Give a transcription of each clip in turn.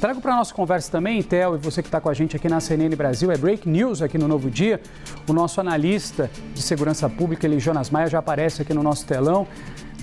Trago para a nossa conversa também, Theo, e você que está com a gente aqui na CNN Brasil, é Break News aqui no Novo Dia. O nosso analista de segurança pública, Elijonas Maia, já aparece aqui no nosso telão.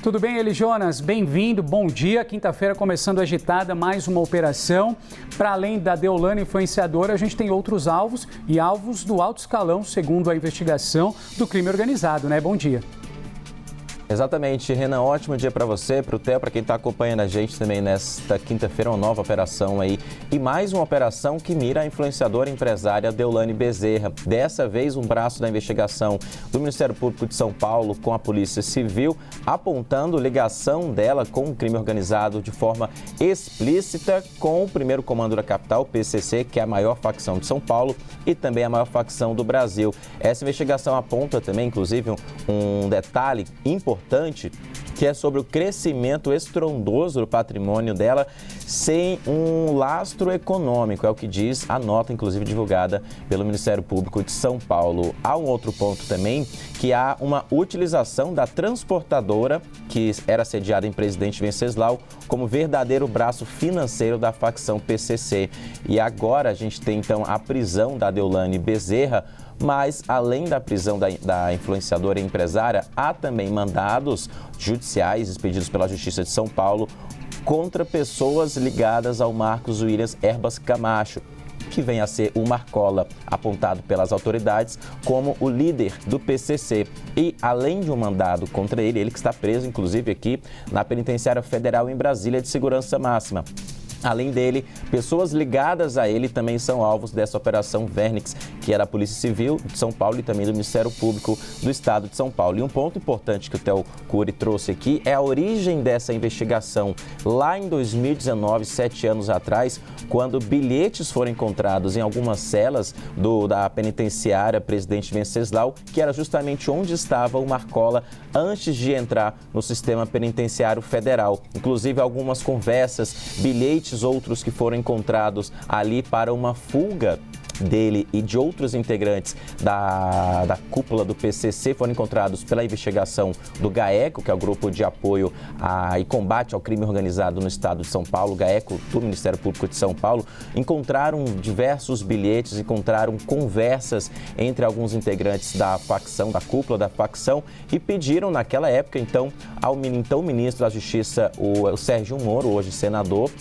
Tudo bem, Elijonas? Bem-vindo, bom dia. Quinta-feira começando agitada, mais uma operação. Para além da Deolane influenciadora, a gente tem outros alvos e alvos do alto escalão, segundo a investigação do crime organizado, né? Bom dia. Exatamente, Renan, ótimo dia para você, para o Theo, para quem está acompanhando a gente também nesta quinta-feira, uma nova operação aí. E mais uma operação que mira a influenciadora empresária Deolane Bezerra. Dessa vez, um braço da investigação do Ministério Público de São Paulo com a Polícia Civil, apontando ligação dela com o crime organizado de forma explícita com o primeiro comando da capital, o PCC, que é a maior facção de São Paulo e também a maior facção do Brasil. Essa investigação aponta também, inclusive, um detalhe importante, que é sobre o crescimento estrondoso do patrimônio dela sem um lastro econômico, é o que diz a nota, inclusive, divulgada pelo Ministério Público de São Paulo. Há um outro ponto também, que há uma utilização da transportadora, que era sediada em Presidente Venceslau, como verdadeiro braço financeiro da facção PCC. E agora a gente tem, então, a prisão da Deolane Bezerra. Mas, além da prisão da influenciadora e empresária, há também mandados judiciais expedidos pela Justiça de São Paulo contra pessoas ligadas ao Marcos Williams Herbas Camacho, que vem a ser o Marcola, apontado pelas autoridades como o líder do PCC. E, além de um mandado contra ele, ele que está preso, inclusive, aqui na Penitenciária Federal em Brasília de Segurança Máxima. Além dele, pessoas ligadas a ele também são alvos dessa Operação Vernix, que é da Polícia Civil de São Paulo e também do Ministério Público do Estado de São Paulo. E um ponto importante que o Theo Cury trouxe aqui é a origem dessa investigação. Lá em 2019, 7 anos atrás, quando bilhetes foram encontrados em algumas celas da penitenciária Presidente Venceslau, que era justamente onde estava o Marcola antes de entrar no sistema penitenciário federal. Inclusive, algumas conversas, bilhetes, outros que foram encontrados ali para uma fuga dele e de outros integrantes da cúpula do PCC foram encontrados pela investigação do GAECO, que é o Grupo de Apoio e Combate ao Crime Organizado no Estado de São Paulo, GAECO do Ministério Público de São Paulo. Encontraram diversos bilhetes, encontraram conversas entre alguns integrantes da facção, da cúpula da facção, e pediram naquela época, então, ao então ministro da Justiça, o Sérgio Moro, hoje senador,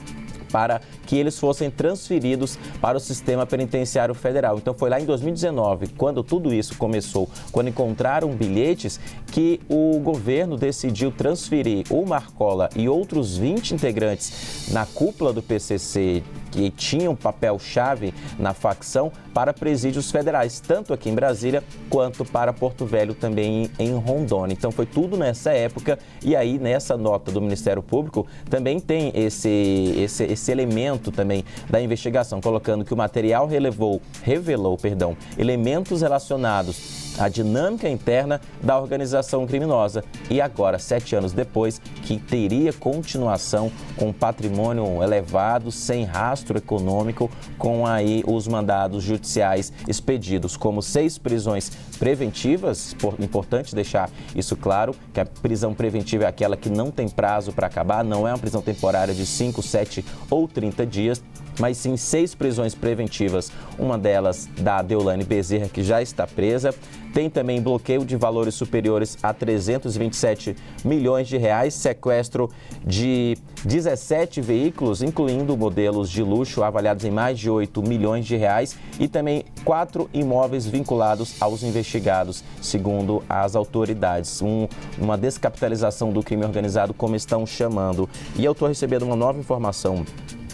para que eles fossem transferidos para o sistema penitenciário federal. Então foi lá em 2019, quando tudo isso começou, quando encontraram bilhetes, que o governo decidiu transferir o Marcola e outros 20 integrantes na cúpula do PCC, que tinham papel-chave na facção, para presídios federais, tanto aqui em Brasília quanto para Porto Velho, também em Rondônia. Então foi tudo nessa época, e aí nessa nota do Ministério Público também tem esse elemento também da investigação, colocando que o material revelou elementos relacionados à dinâmica interna da organização criminosa e agora, 7 anos depois, que teria continuação com patrimônio elevado, sem rastro econômico, com aí os mandados judiciais expedidos, como 6 prisões preventivas. Importante deixar isso claro, que a prisão preventiva é aquela que não tem prazo para acabar, não é uma prisão temporária de 5, 7 ou 30 dias, mas sim 6 prisões preventivas, uma delas da Deolane Bezerra, que já está presa. Tem também bloqueio de valores superiores a 327 milhões de reais, sequestro de 17 veículos, incluindo modelos de luxo avaliados em mais de 8 milhões de reais, e também 4 imóveis vinculados aos investigados, segundo as autoridades. Uma descapitalização do crime organizado, como estão chamando. E eu estou recebendo uma nova informação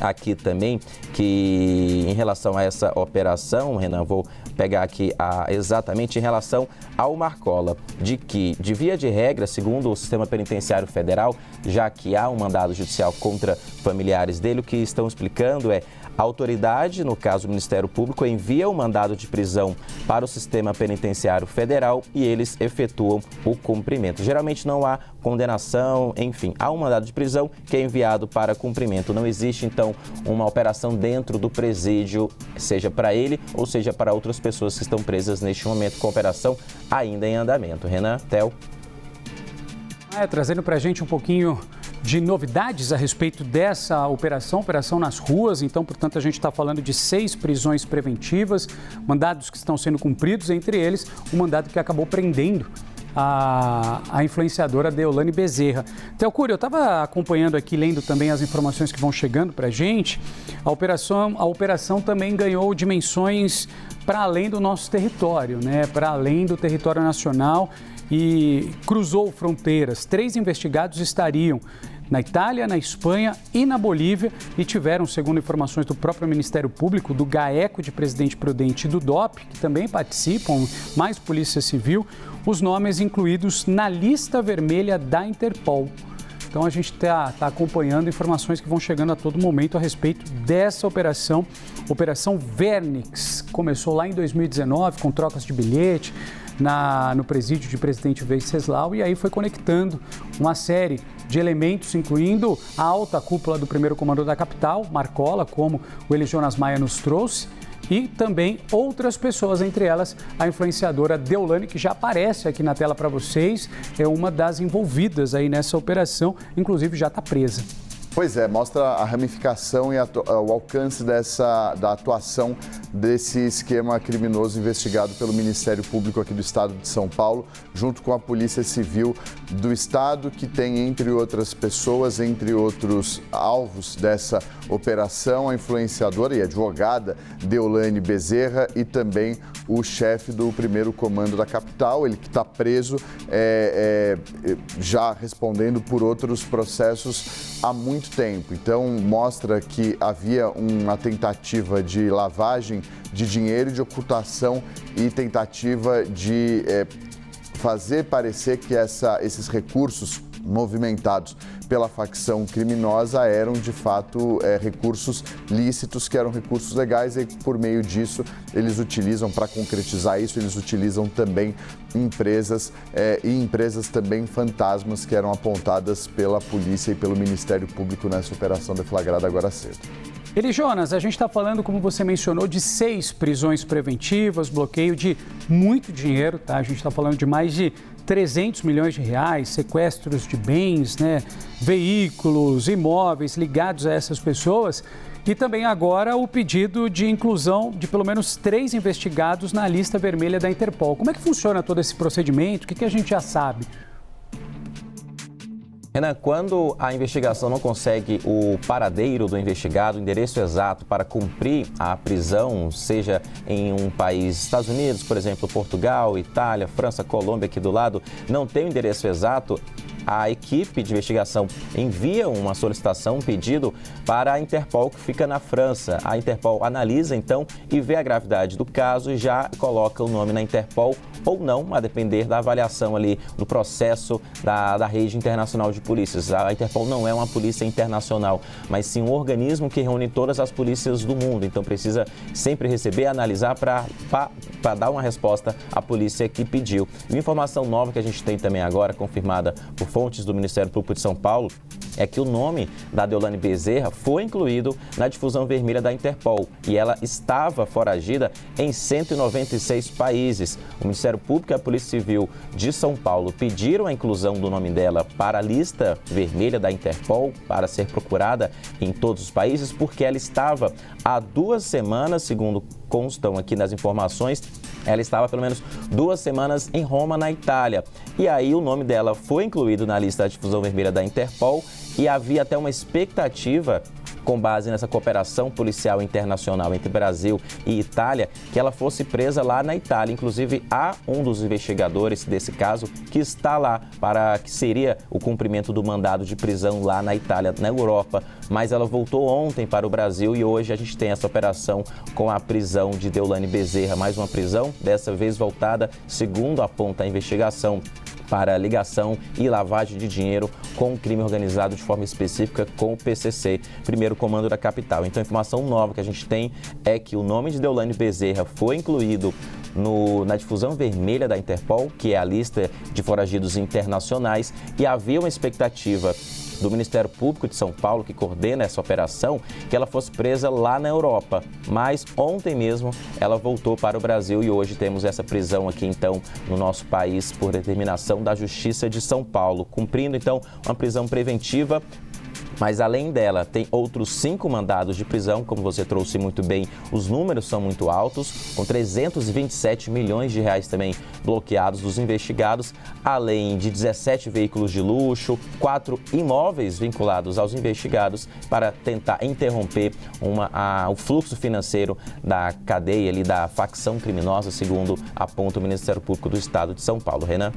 aqui também, que em relação a essa operação, Renan, vou pegar aqui exatamente em relação ao Marcola, de que, de via de regra, segundo o Sistema Penitenciário Federal, já que há um mandado judicial contra familiares dele, o que estão explicando é a autoridade, no caso o Ministério Público, envia o mandado de prisão para o Sistema Penitenciário Federal e eles efetuam o cumprimento. Geralmente não há condenação, enfim, há um mandado de prisão que é enviado para cumprimento. Não existe, então, uma operação dentro do presídio, seja para ele ou seja para outras pessoas que estão presas neste momento, com a operação ainda em andamento. Renan, Theo. Trazendo para a gente um pouquinho de novidades a respeito dessa operação nas ruas. Então, portanto, a gente está falando de 6 prisões preventivas, mandados que estão sendo cumpridos, entre eles o mandado que acabou prendendo a influenciadora Deolane Bezerra. Teocúrio, eu estava acompanhando aqui, lendo também as informações que vão chegando para a gente. A operação também ganhou dimensões para além do nosso território, né? Para além do território nacional, e cruzou fronteiras. 3 investigados estariam na Itália, na Espanha e na Bolívia e tiveram, segundo informações do próprio Ministério Público, do GAECO de Presidente Prudente e do DOP, que também participam, mais Polícia Civil, os nomes incluídos na lista vermelha da Interpol. Então a gente está acompanhando informações que vão chegando a todo momento a respeito dessa operação. Operação Vernix começou lá em 2019 com trocas de bilhete no presídio de Presidente Venceslau, e aí foi conectando uma série de elementos, incluindo a alta cúpula do primeiro comando da capital, Marcola, como o Eli Jonas Maia nos trouxe, e também outras pessoas, entre elas a influenciadora Deolane, que já aparece aqui na tela para vocês, é uma das envolvidas aí nessa operação, inclusive já está presa. Pois é, mostra a ramificação e o alcance da atuação desse esquema criminoso investigado pelo Ministério Público aqui do Estado de São Paulo, junto com a Polícia Civil do Estado, que tem, entre outras pessoas, entre outros alvos dessa operação, a influenciadora e advogada Deolane Bezerra e também o chefe do primeiro comando da capital, ele que está preso, já respondendo por outros processos há muito tempo. Então, mostra que havia uma tentativa de lavagem de dinheiro, de ocultação e tentativa de fazer parecer que esses recursos movimentados pela facção criminosa eram, de fato, recursos lícitos, que eram recursos legais, e por meio disso eles utilizam, para concretizar isso, eles utilizam também empresas e empresas também fantasmas que eram apontadas pela polícia e pelo Ministério Público nessa operação deflagrada agora cedo. Eli Jonas, a gente está falando, como você mencionou, de 6 prisões preventivas, bloqueio de muito dinheiro, tá? A gente está falando de mais de 300 milhões de reais, sequestros de bens, né? Veículos, imóveis ligados a essas pessoas, e também agora o pedido de inclusão de pelo menos 3 investigados na lista vermelha da Interpol. Como é que funciona todo esse procedimento? O que a gente já sabe? Renan, quando a investigação não consegue o paradeiro do investigado, o endereço exato para cumprir a prisão, seja em um país, Estados Unidos, por exemplo, Portugal, Itália, França, Colômbia, aqui do lado, não tem o endereço exato, a equipe de investigação envia uma solicitação, um pedido para a Interpol, que fica na França. A Interpol analisa, então, e vê a gravidade do caso e já coloca o nome na Interpol ou não, a depender da avaliação ali do processo da rede internacional de polícias. A Interpol não é uma polícia internacional, mas sim um organismo que reúne todas as polícias do mundo. Então, precisa sempre receber, analisar para dar uma resposta à polícia que pediu. E uma informação nova que a gente tem também agora, confirmada por fontes do Ministério Público de São Paulo, é que o nome da Deolane Bezerra foi incluído na difusão vermelha da Interpol e ela estava foragida em 196 países. O Ministério Público e a Polícia Civil de São Paulo pediram a inclusão do nome dela para a lista vermelha da Interpol para ser procurada em todos os países, porque ela estava há 2 semanas, segundo constam aqui nas informações, ela estava pelo menos 2 semanas em Roma, na Itália. E aí o nome dela foi incluído na lista da difusão vermelha da Interpol e havia até uma expectativa, com base nessa cooperação policial internacional entre Brasil e Itália, que ela fosse presa lá na Itália. Inclusive, há um dos investigadores desse caso que está lá para que seria o cumprimento do mandado de prisão lá na Itália, na Europa. Mas ela voltou ontem para o Brasil e hoje a gente tem essa operação com a prisão de Deolane Bezerra. Mais uma prisão, dessa vez voltada, segundo aponta a investigação, para ligação e lavagem de dinheiro com o crime organizado de forma específica com o PCC, primeiro comando da capital. Então, a informação nova que a gente tem é que o nome de Deolane Bezerra foi incluído na difusão vermelha da Interpol, que é a lista de foragidos internacionais, e havia uma expectativa do Ministério Público de São Paulo, que coordena essa operação, que ela fosse presa lá na Europa. Mas ontem mesmo ela voltou para o Brasil e hoje temos essa prisão aqui, então, no nosso país, por determinação da Justiça de São Paulo, cumprindo, então, uma prisão preventiva. Mas além dela, tem outros 5 mandados de prisão, como você trouxe muito bem, os números são muito altos, com 327 milhões de reais também bloqueados dos investigados, além de 17 veículos de luxo, 4 imóveis vinculados aos investigados para tentar interromper o fluxo financeiro da cadeia ali, da facção criminosa, segundo aponta o Ministério Público do Estado de São Paulo. Renan?